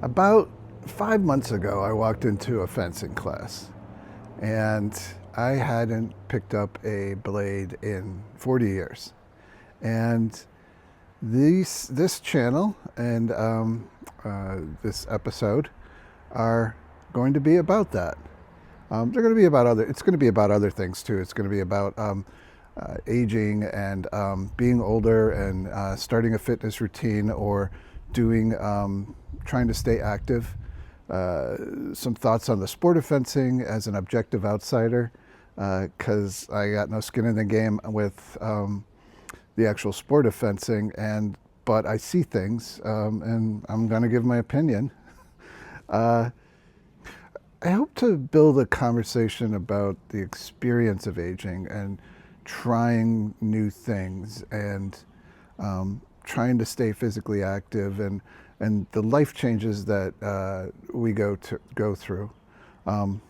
About 5 months ago, I walked into a fencing class, and I hadn't picked up a blade in 40 years. And this channel and this episode are going to be about that. They're going to be about other. It's going to be about other things too. It's going to be about aging and being older and starting a fitness routine or doing trying to stay active. Some thoughts on the sport of fencing as an objective outsider, because I got no skin in the game with the actual sport of fencing, but I see things, and I'm going to give my opinion. I hope to build a conversation about the experience of aging and trying new things and trying to stay physically active and the life changes that we go through. I'm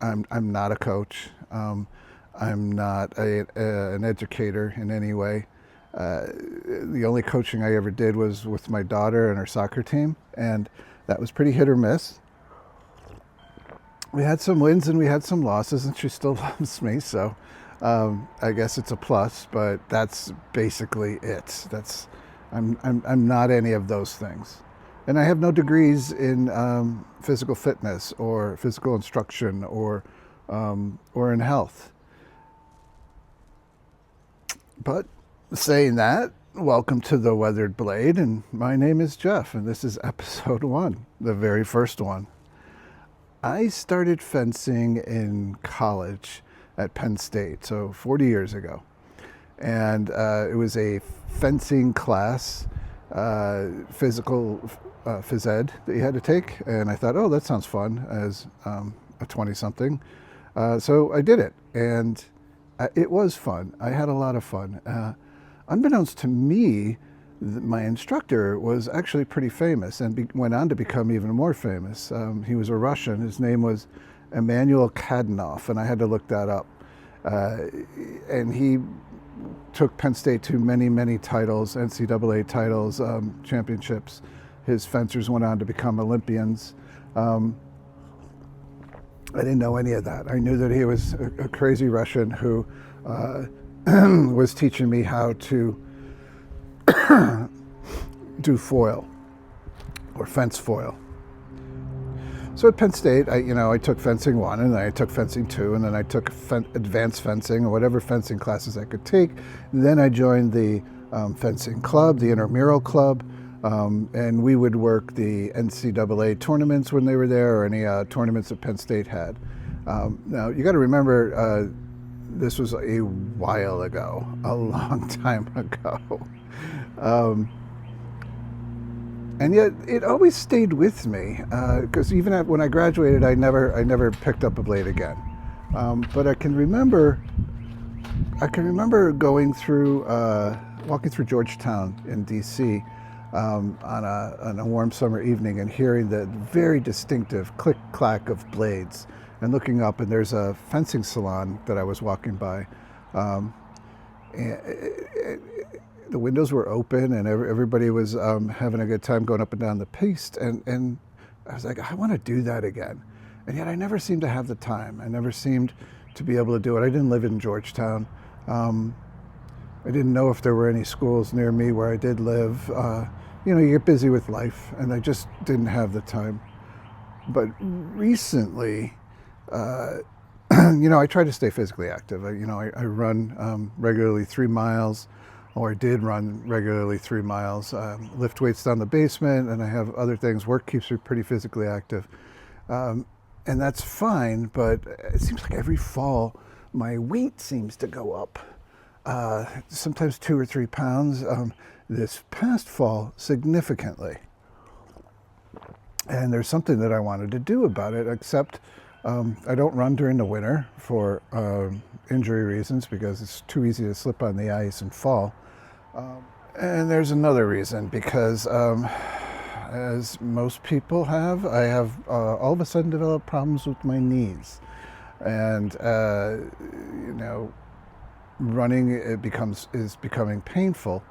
not a coach. I'm not an educator in any way. The only coaching I ever did was with my daughter and her soccer team, and that was pretty hit or miss. We had some wins and we had some losses, and she still loves me, so I guess it's a plus. But that's basically it. I'm not any of those things, and I have no degrees in physical fitness or physical instruction or in health. But saying that, welcome to the Weathered Blade, and my name is Jeff, and this is episode 1, the very first one. I started fencing in college at Penn State, so 40 years ago. And it was a fencing class, physical phys ed that you had to take. And I thought, oh, that sounds fun as a 20-something. So I did it, and it was fun. I had a lot of fun. Unbeknownst to me, my instructor was actually pretty famous and went on to become even more famous. He was a Russian. His name was Emmanuel Kadynov, and I had to look that up. And he took Penn State to many, many titles, NCAA titles, championships. His fencers went on to become Olympians. I didn't know any of that. I knew that he was a crazy Russian who was teaching me how to do foil or fence foil. So at Penn State, I took fencing 1, and then I took fencing 2, and then I took advanced fencing or whatever fencing classes I could take. And then I joined the fencing club, the intramural club, and we would work the NCAA tournaments when they were there, or any tournaments that Penn State had. Now you got to remember, this was a while ago, a long time ago. And yet it always stayed with me, because even when I graduated, I never picked up a blade again. But I can remember going through, walking through Georgetown in D.C. On a warm summer evening and hearing the very distinctive click-clack of blades, and looking up, and there's a fencing salon that I was walking by. And the windows were open, and everybody was having a good time going up and down the piste, and I was like, I want to do that again. And yet I never seemed to have the time. I never seemed to be able to do it. I didn't live in Georgetown. I didn't know if there were any schools near me where I did live. You get busy with life, and I just didn't have the time. But recently, I try to stay physically active. I run regularly 3 miles. Or I did run regularly 3 miles, lift weights down the basement, and I have other things. Work keeps me pretty physically active. And that's fine, but it seems like every fall, my weight seems to go up. Sometimes 2 or 3 pounds. This past fall, significantly. And there's something that I wanted to do about it, except I don't run during the winter for injury reasons, because it's too easy to slip on the ice and fall. And there's another reason, because as most people have, I have all of a sudden developed problems with my knees. And, running is becoming painful.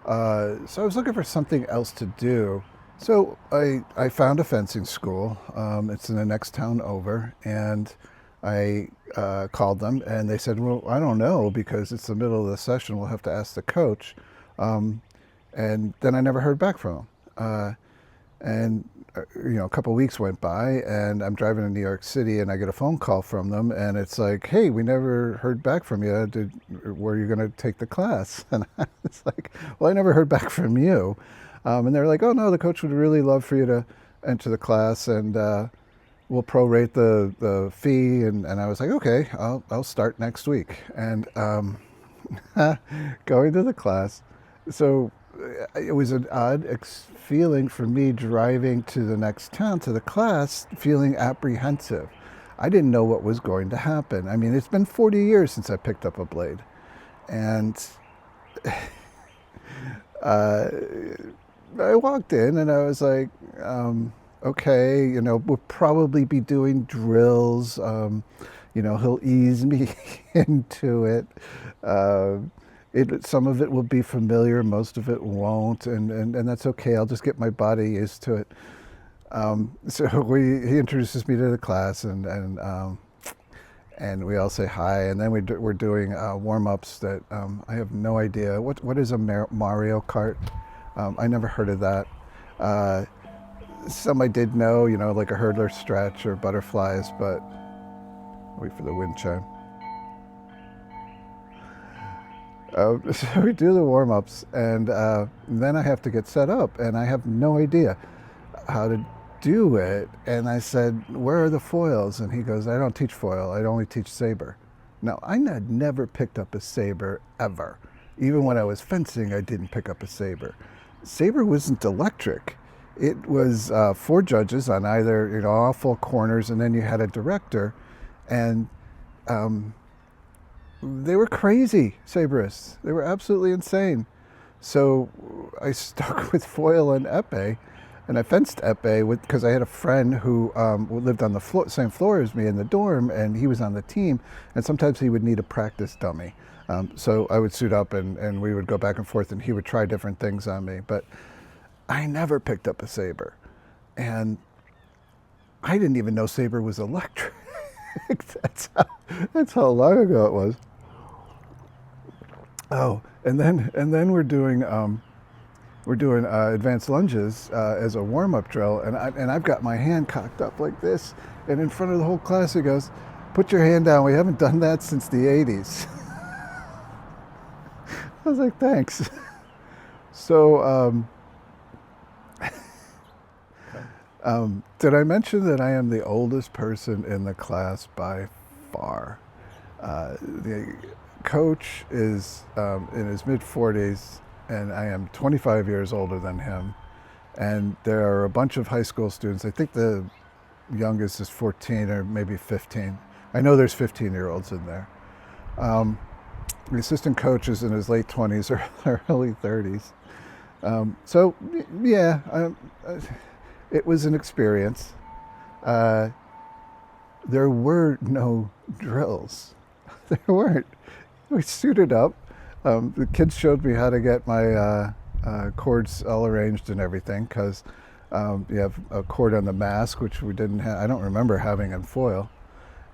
So I was looking for something else to do So I found a fencing school. It's in the next town over, and I called them, and they said, "Well, I don't know because it's the middle of the session. We'll have to ask the coach." Um, and then I never heard back from them. And a couple of weeks went by, and I'm driving to New York City, and I get a phone call from them, and it's like, "Hey, we never heard back from you. Were you going to take the class?" And I was like, "Well, I never heard back from you." And they're like, "Oh no, the coach would really love for you to enter the class, and we'll prorate the fee." And I was like, "Okay, I'll start next week." And going to the class, so it was an odd feeling for me driving to the next town to the class, feeling apprehensive. I didn't know what was going to happen. I mean, it's been 40 years since I picked up a blade, and uh, I walked in and I was like, okay, we'll probably be doing drills. He'll ease me into it. Uh, some of it will be familiar, most of it won't, and that's okay. I'll just get my body used to it. So he introduces me to the class, and we all say hi, and then we're doing warm-ups that I have no idea. What is a Mario Kart? I never heard of that. Some I did know, like a hurdler stretch or butterflies, but wait for the wind chime. So we do the warm-ups, and then I have to get set up, and I have no idea how to do it. And I said, "Where are the foils?" And he goes, "I don't teach foil. I only teach saber." Now, I had never picked up a saber ever. Even when I was fencing, I didn't pick up a saber. Saber wasn't electric. It was 4 judges on either, all 4 corners, and then you had a director, and they were crazy saberists. They were absolutely insane. So I stuck with foil and epee, and I fenced epee because I had a friend who lived on the same floor as me in the dorm, and he was on the team, and sometimes he would need a practice dummy. So I would suit up, and we would go back and forth, and he would try different things on me. But I never picked up a saber, and I didn't even know saber was electric. That's how long ago it was. Oh, and then we're doing advanced lunges as a warm-up drill, and I've got my hand cocked up like this, and in front of the whole class he goes, "Put your hand down. We haven't done that since the '80s." I was like, "Thanks." So, did I mention that I am the oldest person in the class by far? The coach is in his mid-40s, and I am 25 years older than him. And there are a bunch of high school students. I think the youngest is 14 or maybe 15. I know there's 15-year-olds in there. The assistant coach is in his late 20s or early 30s. So, yeah, it was an experience. There were no drills. There weren't. We suited up. The kids showed me how to get my cords all arranged and everything, because you have a cord on the mask, which we didn't have. I don't remember having in foil.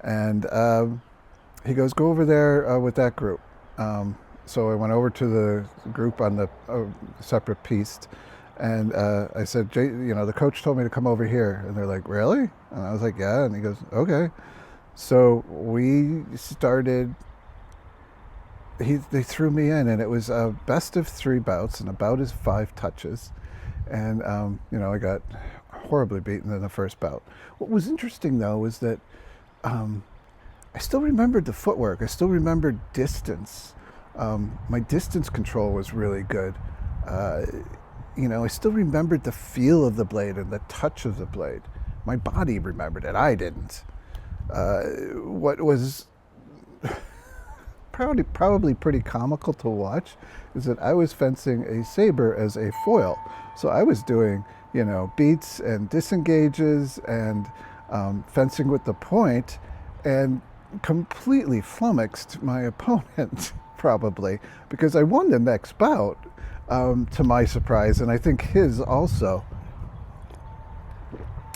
And he goes, "Go over there with that group." So I went over to the group on the separate piece, and I said, the coach told me to come over here. And they're like, "Really?" And I was like, "Yeah." And he goes, "Okay." So we started. They threw me in, and it was a best of 3 bouts, and a bout is 5 touches. And, I got horribly beaten in the first bout. What was interesting, though, was that I still remembered the footwork. I still remembered distance. My distance control was really good. I still remembered the feel of the blade and the touch of the blade. My body remembered it. I didn't. What was probably pretty comical to watch is that I was fencing a saber as a foil. So I was doing, beats and disengages and fencing with the point, and completely flummoxed my opponent, probably, because I won the next bout, to my surprise, and I think his also.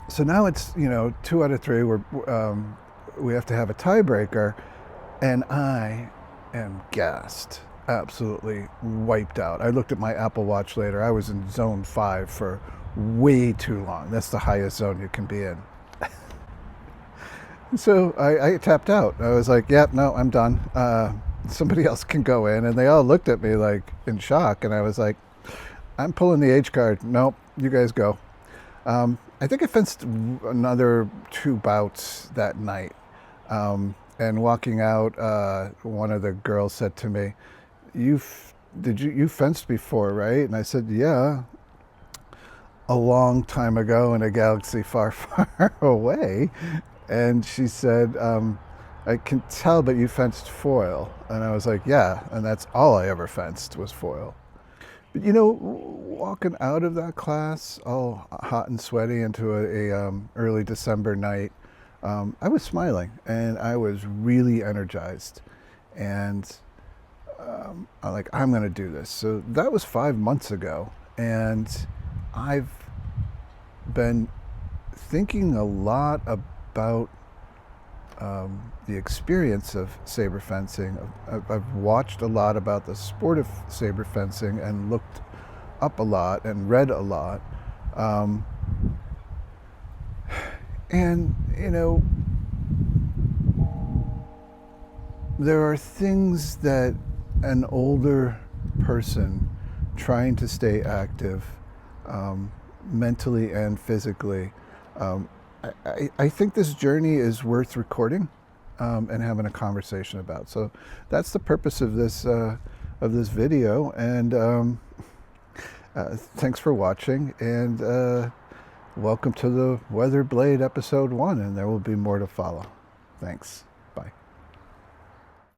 So now it's, 2 out of 3. We have to have a tiebreaker, and I am gassed, absolutely wiped out. I looked at my Apple Watch later. I was in zone 5 for way too long. That's the highest zone you can be in. So I tapped out. I was like, "Yep, no, I'm done. Somebody else can go in." And they all looked at me like in shock. And I was like, "I'm pulling the H card. Nope, you guys go." I think I fenced another 2 bouts that night. And walking out, one of the girls said to me, you fenced before, right?" And I said, "Yeah, a long time ago in a galaxy far, far away." And she said, "I can tell, but you fenced foil." And I was like, "Yeah," and that's all I ever fenced was foil. But walking out of that class, all hot and sweaty into a early December night, I was smiling and I was really energized. And I'm going to do this. So that was 5 months ago. And I've been thinking a lot about the experience of saber fencing. I've watched a lot about the sport of saber fencing and looked up a lot and read a lot. And, there are things that an older person trying to stay active, mentally and physically, I think this journey is worth recording and having a conversation about. So that's the purpose of this video. And thanks for watching. And welcome to the Weathered Blade episode 1. And there will be more to follow. Thanks. Bye.